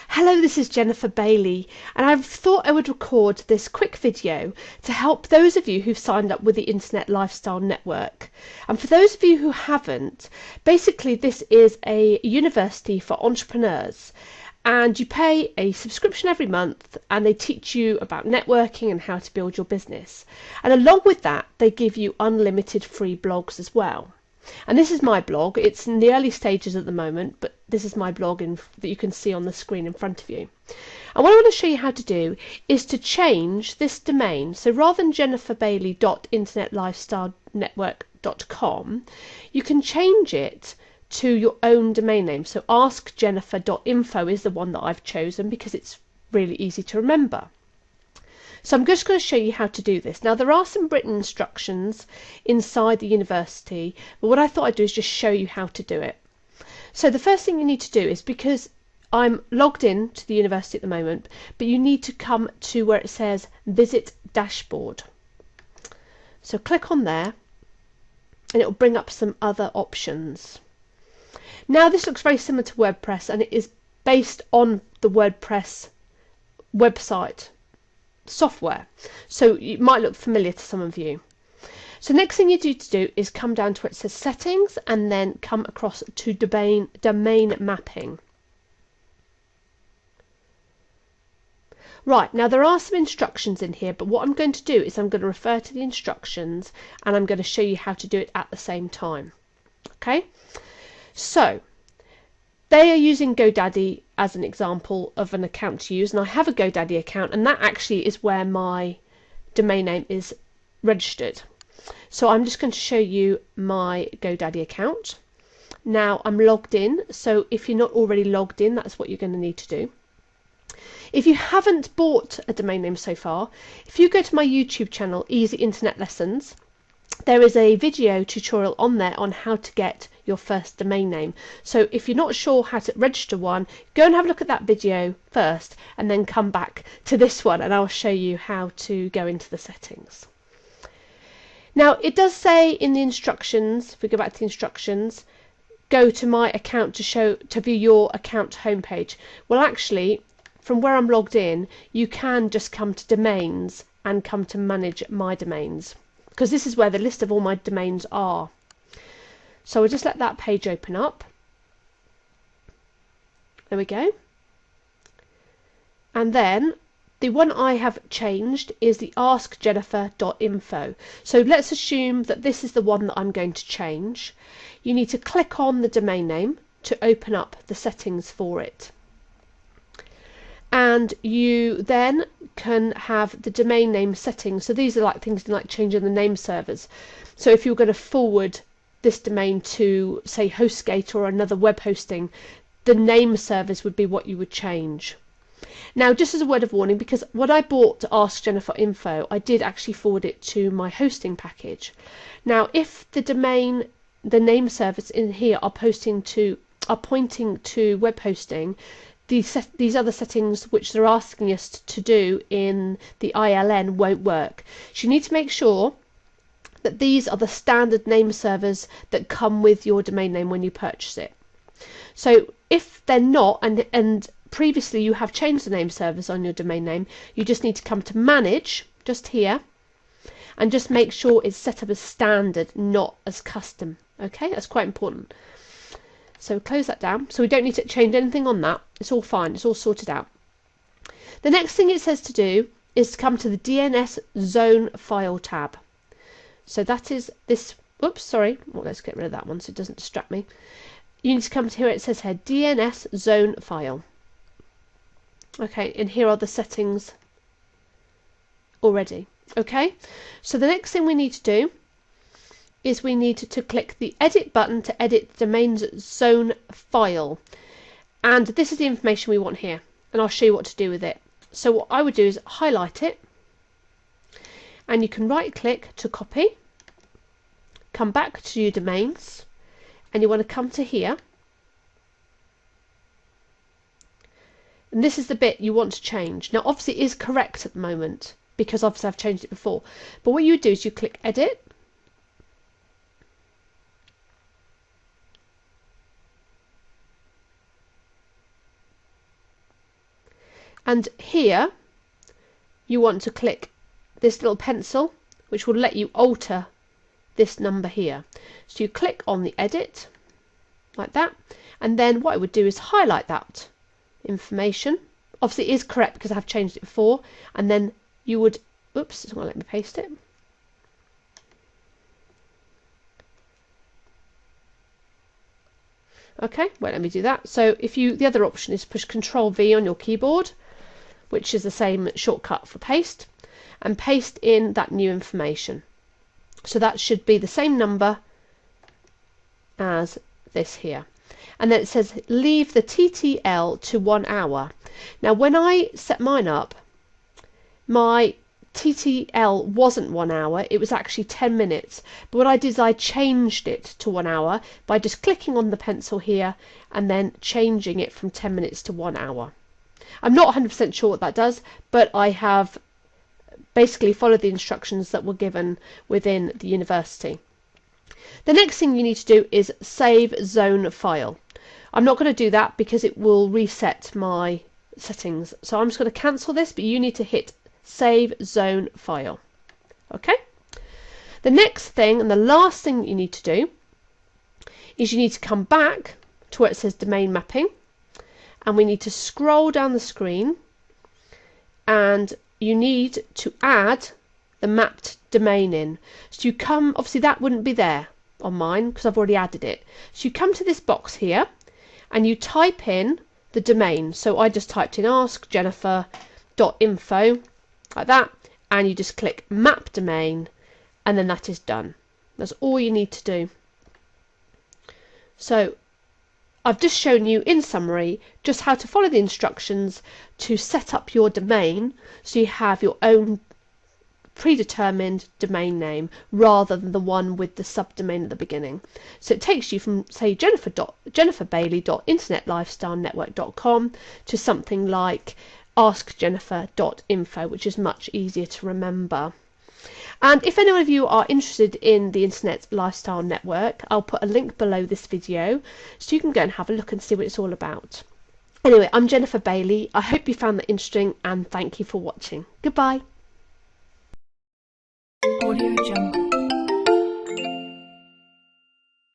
Hello, this is Jennifer Bailey, and I've thought I would record this quick video to help those of you who've signed up with the Internet Lifestyle Network. And for those of you who haven't, basically this is a university for entrepreneurs, and you pay a subscription every month and they teach you about networking and how to build your business. And along with that, they give you unlimited free blogs as well. And this is my blog. It's in the early stages at the moment, but this is my blog that you can see on the screen in front of you. And what I want to show you how to do is to change this domain. So rather than jenniferbailey.internetlifestylenetwork.com, you can change it to your own domain name. So AskJennifer.info is the one that I've chosen because it's really easy to remember. So I'm just going to show you how to do this. Now there are some written instructions inside the university, but what I thought I'd do is just show you how to do it. So the first thing you need to do is, because I'm logged in to the university at the moment, but you need to come to where it says Visit Dashboard. So click on there and it will bring up some other options. Now this looks very similar to WordPress, and it is based on the WordPress website software, so it might look familiar to some of you. So next thing you need to do is come down to where it says settings and then come across to domain mapping. Right, now there are some instructions in here, but what I'm going to do is I'm going to refer to the instructions and I'm going to show you how to do it at the same time. Okay, so they are using GoDaddy as an example of an account to use, and I have a GoDaddy account, and that actually is where my domain name is registered. So I'm just going to show you my GoDaddy account. Now I'm logged in, so if you're not already logged in, that's what you're going to need to do. If you haven't bought a domain name so far, if you go to my YouTube channel, Easy Internet Lessons, there is a video tutorial on there on how to get your first domain name. So if you're not sure how to register one, go and have a look at that video first and then come back to this one and I'll show you how to go into the settings. Now it does say in the instructions, if we go back to the instructions, go to my account to view your account homepage. Well, actually, from where I'm logged in, you can just come to domains and come to manage my domains, because this is where the list of all my domains are. So we'll just let that page open up. There we go. And then the one I have changed is the AskJennifer.info. So let's assume that this is the one that I'm going to change. You need to click on the domain name to open up the settings for it. And you then can have the domain name settings. So these are like things like changing the name servers. So if you're going to forward this domain to, say, HostGator or another web hosting, the name servers would be what you would change. Now, just as a word of warning, because when I bought AskJennifer.info, I did actually forward it to my hosting package. Now, if the name servers in here are pointing to web hosting, these other settings which they're asking us to do in the ILN won't work. So you need to make sure that these are the standard name servers that come with your domain name when you purchase it. So if they're not, and previously you have changed the name servers on your domain name, you just need to come to manage, just here, and just make sure it's set up as standard, not as custom. Okay, that's quite important. So close that down. So we don't need to change anything on that. It's all fine. It's all sorted out. The next thing it says to do is to come to the DNS zone file tab. So that is this. Oops, sorry. Well, let's get rid of that one so it doesn't distract me. You need to come to here. It says here DNS zone file. Okay, and here are the settings already. Okay, so the next thing we need to do is we need to click the edit button to edit the domain zone file, and this is the information we want here, and I'll show you what to do with it. So what I would do is highlight it, and you can right click to copy, come back to your domains, and you want to come to here, and this is the bit you want to change. Now obviously it is correct at the moment because obviously I've changed it before, but what you do is you click edit, And here you want to click this little pencil, which will let you alter this number here. So you click on the edit like that, and then what I would do is highlight that information. Obviously it is correct because I've changed it before, and then you would, oops, it's not going to let me paste it. Okay, wait, let me do that. So if you, the other option is push Control V on your keyboard, which is the same shortcut for paste, and paste in that new information. So that should be the same number as this here. And then it says leave the TTL to 1 hour. Now when I set mine up, my TTL wasn't 1 hour, it was actually 10 minutes. But what I did is I changed it to 1 hour by just clicking on the pencil here and then changing it from 10 minutes to 1 hour. I'm not 100% sure what that does, but I have basically followed the instructions that were given within the university. The next thing you need to do is save zone file. I'm not going to do that because it will reset my settings. So I'm just going to cancel this, but you need to hit save zone file. Okay? The next thing and the last thing that you need to do is you need to come back to where it says domain mapping, and we need to scroll down the screen, and you need to add the mapped domain in. So you come, obviously that wouldn't be there on mine because I've already added it. So you come to this box here and you type in the domain. So I just typed in AskJennifer.info like that, and you just click map domain, and then that is done. That's all you need to do. So I've just shown you in summary just how to follow the instructions to set up your domain so you have your own predetermined domain name rather than the one with the subdomain at the beginning. So it takes you from, say, jenniferbailey.internetlifestylenetwork.com to something like AskJennifer.info, which is much easier to remember. And if any of you are interested in the Internet Lifestyle Network, I'll put a link below this video so you can go and have a look and see what it's all about. Anyway, I'm Jennifer Bailey. I hope you found that interesting, and thank you for watching. Goodbye. Audio Jungle.